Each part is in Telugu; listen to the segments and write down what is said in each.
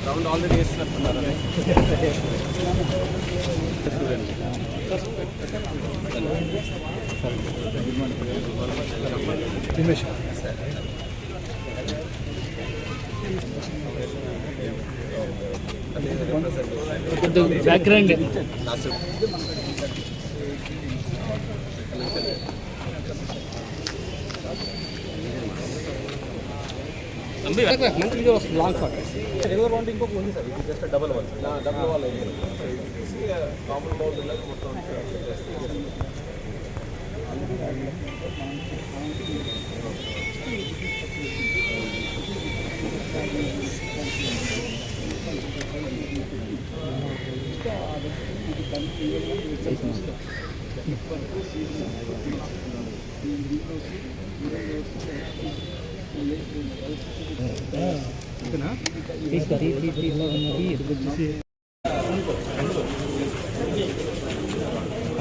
రౌండ్ ఆల్రెడీ వేస్తున్నారు. బ్యాక్గ్రౌండ్ మంచి వీడియో వస్తుంది. లాంగ్ షాట్ రెగ్యులర్ రౌండ్ ఇంకొక ఉంది సార్. ఇది just double wall common bowl మొత్తం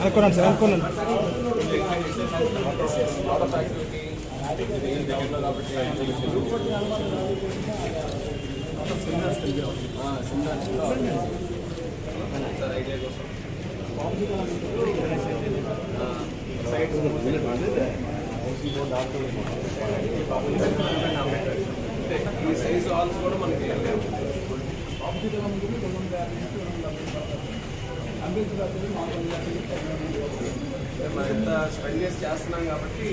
అనుకున్నాను సార్, అనుకున్నాను. ఈ సైజ్ హాల్స్ కూడా మనకి మనం ఎంత స్పెండ్ చేస్తున్నాం కాబట్టి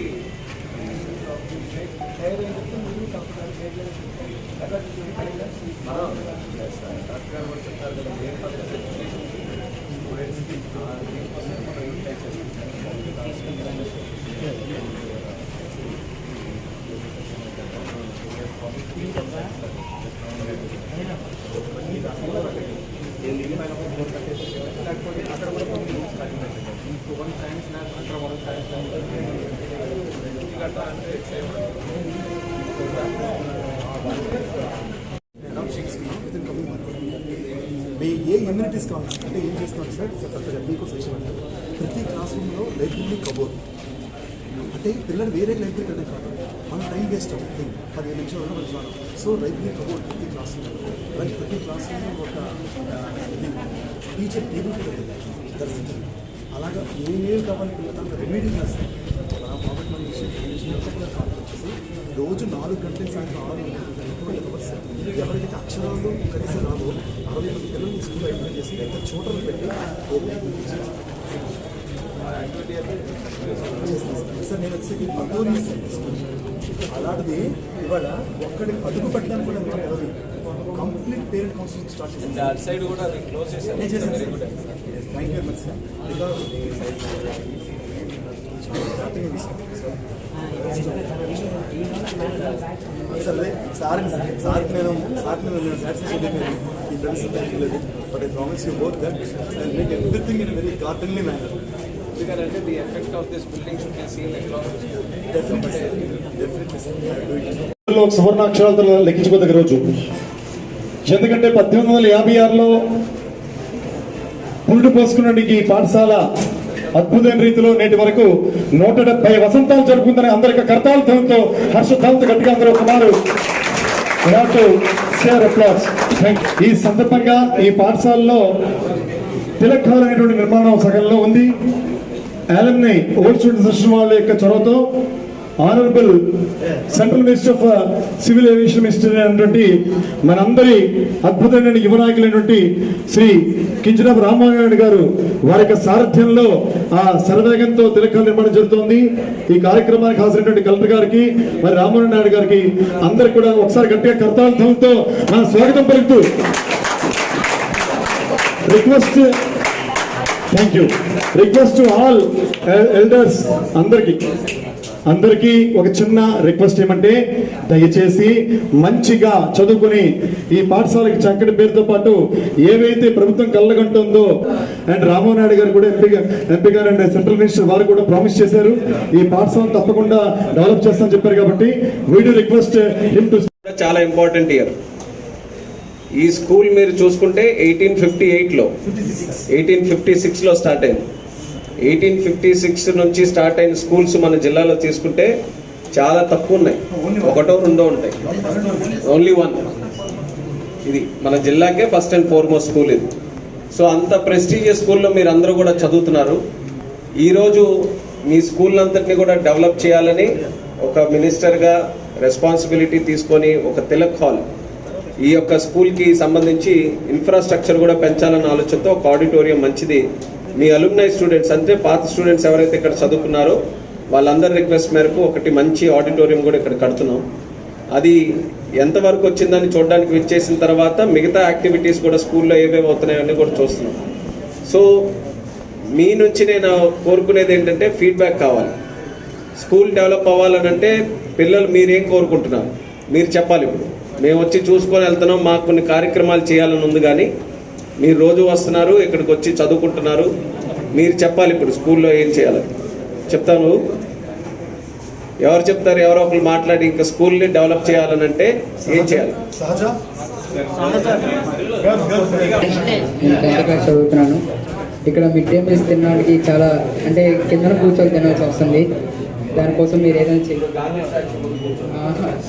మనం డాక్టర్ గారు కూడా చెప్తారు కదా, స్టూడెంట్స్కి దీనికోసం మనం యూటిలైజ్ లేకపోతే అక్కడ కూడా వన్ సైన్స్ ల్యాబ్ అక్కడ వన్ సైన్స్ ల్యాబ్ అంటే ఏ ఎమ్యూనిటీస్ కావాలి అంటే ఏం చేస్తున్నారు సార్, మీకు సెక్షన్ అంటే ప్రతి క్లాస్ రూమ్లో లైబ్రరీ కబోర్డ్ అంటే పిల్లలు వేరే లైబ్రరీ అనే కాదు, మన టైం వేస్ట్ అవుతుంది 15 నిమిషాలు 10 నిమిషాలు. సో లైబ్రరీ కబోర్డ్ ప్రతి క్లాస్ రూమ్లో, అలాగే ప్రతి క్లాస్ రూమ్లో ఒక టీచర్ టేబుల్ కూడా దర్శించండి. అలాగా ఏమేమి కావాలి పిల్లలు రెమెడీ చేస్తారు. కాబట్టి మన వచ్చేసి రోజు 4 గంటల సాయంత్రం 6 గంటలు ఎవరికైతే అక్షరాలు కనీసం రాదో 60 మంది పిల్లల్ని స్కూల్లో అడ్మిట్ చేసి ఎంత చోటలు పెట్టి సార్. నేను వచ్చేసి పదోని అలాంటిది ఇవాళ ఒక్కడి అడుగు పెట్టడానికి కూడా ఎవరు కంప్లీట్ పేరెంట్ కౌన్సిలింగ్ స్టార్ట్ చేసింది. అటు సైడ్ కూడా క్లోజ్ చేశాను. Thank you very much sir. సార్కి నేను సాటిస్ఫాక్షన్ ఈ ఫ్రెండ్స్ లేదు, but I promise you both that I will make everything in very gardenly manner. ఎందుకంటే the effect of this building should be seen across. సువర్ణాక్షరాలతో లెక్కించుకోదగ్గ రోజు. ఎందుకంటే 1856లో పురుడు పోసుకున్న ఈ పాఠశాల అద్భుతమైన రీతిలో నేటి వరకు 170 వసంతాలు జరుపుకుందని అందరికీ కర్తాలతో హర్షతాలతో గట్టిగా అందరూ కుమారు. ఈ సందర్భంగా ఈ పాఠశాలలో తిలక్ హాల్ అనేటువంటి నిర్మాణం సగంలో ఉంది. అలుమ్ని ఓల్డ్ స్టూడెంట్స్ అసోసియేషన్ వాళ్ళ యొక్క చొరవతో honourable central minister of civil aviation minister అయినటువంటి మనందరి అద్భుతమైన యువ నాయకులైనటువంటి శ్రీ కింజరాపు రామ్మోహన్ నాయుడు గారు వారి యొక్క సారథ్యంలో ఆ శరవేగంతో తిలక్ హాల్ నిర్మాణం జరుగుతోంది. ఈ కార్యక్రమానికి హాజరైనటువంటి కలెక్టర్ గారికి మరి రామ్మోహన్ నాయుడు గారికి అందరికి కూడా ఒకసారి గట్టిగా కర్తాలతో మన స్వాగతం పలుకుతూ రిక్వెస్ట్ టు ఆల్ ఎల్డర్స్ అందరికీ ఒక చిన్న రిక్వెస్ట్ ఏమంటే దయచేసి మంచిగా చదువుకుని ఈ పాఠశాలకి చక్కటి పేరుతో పాటు ఏవైతే ప్రభుత్వం కళ్ళగంటుందో అండ్ రామ్మోహన్ నాయుడు గారు కూడా ఎంపీ గారు అండ్ సెంట్రల్ మినిస్టర్ వారు కూడా ప్రామిస్ చేశారు ఈ పాఠశాల తప్పకుండా డెవలప్ చేస్తామని చెప్పారు. కాబట్టి వీడియో రిక్వెస్ట్ చాలా ఇంపార్టెంట్ ఇయర్. ఈ స్కూల్ మీరు చూసుకుంటే 1856లో స్టార్ట్ అయింది. 1856 నుంచి స్టార్ట్ అయిన స్కూల్స్ మన జిల్లాలో తీసుకుంటే చాలా తక్కువ ఉన్నాయి, 1 2 ఉంటాయి, ఓన్లీ 1. ఇది మన జిల్లాకే ఫస్ట్ అండ్ ఫార్మోస్ట్ స్కూల్ ఇది. సో అంత ప్రెస్టీజియస్ స్కూల్లో మీరు అందరూ కూడా చదువుతున్నారు. ఈరోజు మీ స్కూల్ అంతటిని కూడా డెవలప్ చేయాలని ఒక మినిస్టర్గా రెస్పాన్సిబిలిటీ తీసుకొని ఒక తిలక్ హాల్ ఈ యొక్క స్కూల్కి సంబంధించి ఇన్ఫ్రాస్ట్రక్చర్ కూడా పెంచాలన్న ఆలోచనతో ఒక ఆడిటోరియం మంచిది మీ అలుమ్నై స్టూడెంట్స్ అంటే పాత స్టూడెంట్స్ ఎవరైతే ఇక్కడ చదువుకున్నారో వాళ్ళందరి రిక్వెస్ట్ మేరకు ఒకటి మంచి ఆడిటోరియం కూడా ఇక్కడ కడుతున్నాం. అది ఎంతవరకు వచ్చిందని చూడడానికి విచ్చేసిన తర్వాత మిగతా యాక్టివిటీస్ కూడా స్కూల్లో ఏవేవి అవుతున్నాయని కూడా చూస్తున్నాం. సో మీ నుంచి నేను కోరుకునేది ఏంటంటే ఫీడ్బ్యాక్ కావాలి. స్కూల్ డెవలప్ అవ్వాలనంటే పిల్లలు మీరేం కోరుకుంటున్నారు మీరు చెప్పాలి. ఇప్పుడు మేము వచ్చి చూసుకొని వెళ్తున్నాం, మాకు కొన్ని కార్యక్రమాలు చేయాలని ఉంది, కానీ మీరు రోజు వస్తున్నారు ఇక్కడికి వచ్చి చదువుకుంటున్నారు, మీరు చెప్పాలి ఇప్పుడు స్కూల్లో ఏం చేయాలి. చెప్తాను, ఎవరు చెప్తారు? ఎవరో ఒకరు మాట్లాడి ఇంకా స్కూల్ని డెవలప్ చేయాలనంటే ఏం చేయాలి? సహజ నేను 10th క్లాస్ చదువుతున్నాను. ఇక్కడ మిడ్ డే మీల్స్ తినడానికి చాలా అంటే కింద కూర్చొని తినాల్సి వస్తుంది. దానికోసం మీరు ఏదైనా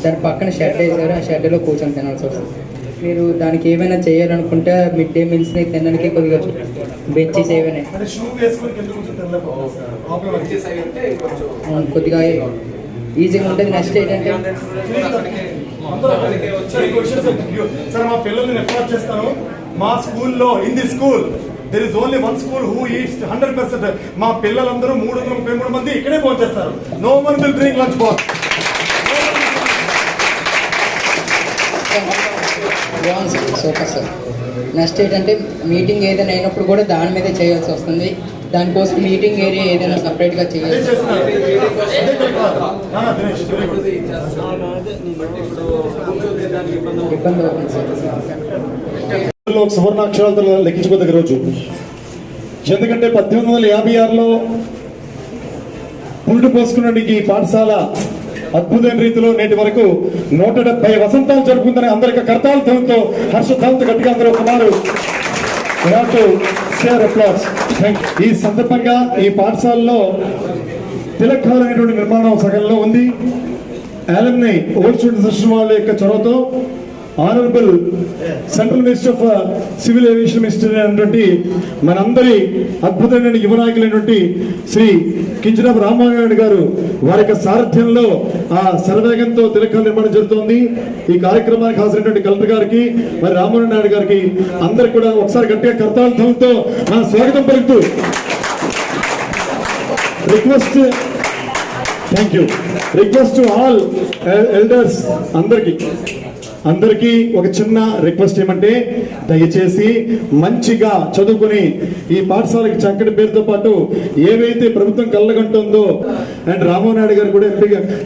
దాని పక్కన షెడ్ వేసారు, ఆ షెడ్లో కూర్చొని తినాల్సి వస్తుంది. మీరు దానికి ఏమైనా చేయాలనుకుంటే మిడ్ డే మీల్స్ని తినడానికి కొద్దిగా బెంచెస్ ఏమైనా అంటే షూ వేసుకొని కింద కూర్చొని తినలేకపోతే కొద్దిగా ఈజీగా ఉంటుంది. నెక్స్ట్ ఏంటంటే సార్ మా పిల్లల్ని రికార్డ్ చేస్తాను. మా స్కూల్లో in the school there is only one school who eats 100%. మా పిల్లలందరూ 333 మంది ఇక్కడే పనిచేస్తారు. No one will bring lunch box. Super sir. Next ఏంటంటే మీటింగ్ ఏదైనా అయినప్పుడు కూడా దాని మీదే చేయాల్సి వస్తుంది. దానికోసం మీటింగ్ ఏరియా ఏదైనా సపరేట్గా చేయాలి. ఇబ్బంది అవుతుంది సార్. ఒక సువర్ణాక్షరాలతో లెక్కించుకోదగ్గ రోజు. ఎందుకంటే 1856లో పురుడు పోసుకున్న ఈ పాఠశాల అద్భుతమైన రీతిలో నేటి వరకు 170 వసంతాలు జరుపుకుందని అందరికీ కర్తాలతో హర్షతాలతో గట్టిగా అందరూ ఒకమారు ఈ సందర్భంగా ఈ పాఠశాలలో తిలక్ హాల్ అనేటువంటి నిర్మాణం సగంలో ఉంది. అలుమ్నై ఓల్డ్ స్టూడెంట్స్ అసోసియేషన్ వాళ్ళ యొక్క చొరవతో honourable central minister of civil aviation minister అయినటువంటి మనందరి అద్భుతమైన యువ నాయకులైనటువంటి శ్రీ కింజరాపు రామ్మోహన్ నాయుడు గారు వారి యొక్క సారథ్యంలో ఆ శరవేగంతో తిలక్ హాల్ నిర్మాణం జరుగుతోంది. ఈ కార్యక్రమానికి హాజరైనటువంటి కలెక్టర్ గారికి మరి రామ్మోహన్ నాయుడు గారికి అందరికి కూడా ఒకసారి గట్టిగా కర్తాలతో మన స్వాగతం పలుకుతూ రిక్వెస్ట్ టు ఆల్ ఎల్డర్స్ అందరికీ ఒక చిన్న రిక్వెస్ట్ ఏమంటే దయచేసి మంచిగా చదువుకుని ఈ పాఠశాలకి చక్కటి పేరుతో పాటు ఏవైతే ప్రభుత్వం కళ్ళగంటుందో అండ్ రామ్మోహన్ నాయుడు గారు కూడా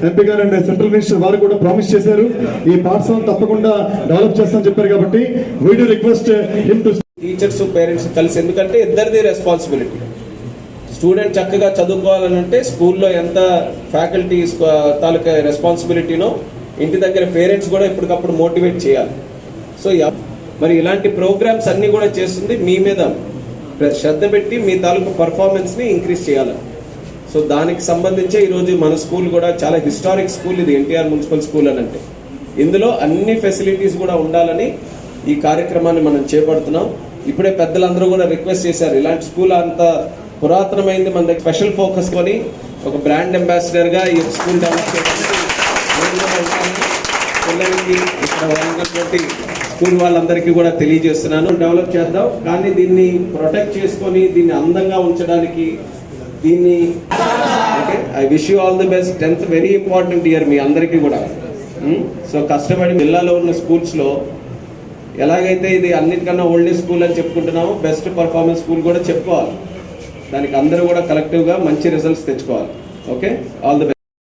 ఎంపీ గారు అండ్ సెంట్రల్ మినిస్టర్ వారు కూడా ప్రామిస్ చేశారు ఈ పాఠశాల తప్పకుండా డెవలప్ చేస్తామని చెప్పారు. కాబట్టి we do request him to teachers parents కలిసి, ఎందుకంటే ఇద్దరిది రెస్పాన్సిబిలిటీ. స్టూడెంట్ చక్కగా చదువుకోవాలనంటే స్కూల్లో ఎంత ఫ్యాకల్టీ తాలూకా రెస్పాన్సిబిలిటీనో ఇంటి దగ్గర పేరెంట్స్ కూడా ఎప్పటికప్పుడు మోటివేట్ చేయాలి. సో మరి ఇలాంటి ప్రోగ్రామ్స్ అన్నీ కూడా చేస్తుంది మీ మీద శ్రద్ధ పెట్టి మీ తాలూకు పర్ఫార్మెన్స్ని ఇంక్రీజ్ చేయాలి. సో దానికి సంబంధించే ఈరోజు మన స్కూల్ కూడా చాలా హిస్టారిక్ స్కూల్ ఇది, ఎన్టీఆర్ మున్సిపల్ స్కూల్ అని అంటే ఇందులో అన్ని ఫెసిలిటీస్ కూడా ఉండాలని ఈ కార్యక్రమాన్ని మనం చేపడుతున్నాం. ఇప్పుడే పెద్దలందరూ కూడా రిక్వెస్ట్ చేశారు ఇలాంటి స్కూల్ అంత పురాతనమైంది, మన దగ్గర స్పెషల్ ఫోకస్ కొని ఒక బ్రాండ్ అంబాసిడర్గా ఈ స్కూల్ డెవలప్ చేయడానికి పిల్లలకి ఇక్కడ ఉన్నటువంటి స్కూల్ వాళ్ళందరికీ కూడా తెలియజేస్తున్నాను. డెవలప్ చేద్దాం, కానీ దీన్ని ప్రొటెక్ట్ చేసుకొని దీన్ని అందంగా ఉంచడానికి దీన్ని okay. I wish you all the best. 10th very important year మీ అందరికీ కూడా. సో కష్టపడి జిల్లాలో ఉన్న స్కూల్స్లో ఎలాగైతే ఇది అన్నిటికన్నా ఓల్డెస్ట్ స్కూల్ అని చెప్పుకుంటున్నామో బెస్ట్ పర్ఫార్మెన్స్ స్కూల్ కూడా చెప్పుకోవాలి. దానికి అందరూ కూడా కలెక్టివ్గా మంచి రిజల్ట్స్ తెచ్చుకోవాలి. Okay, all the best.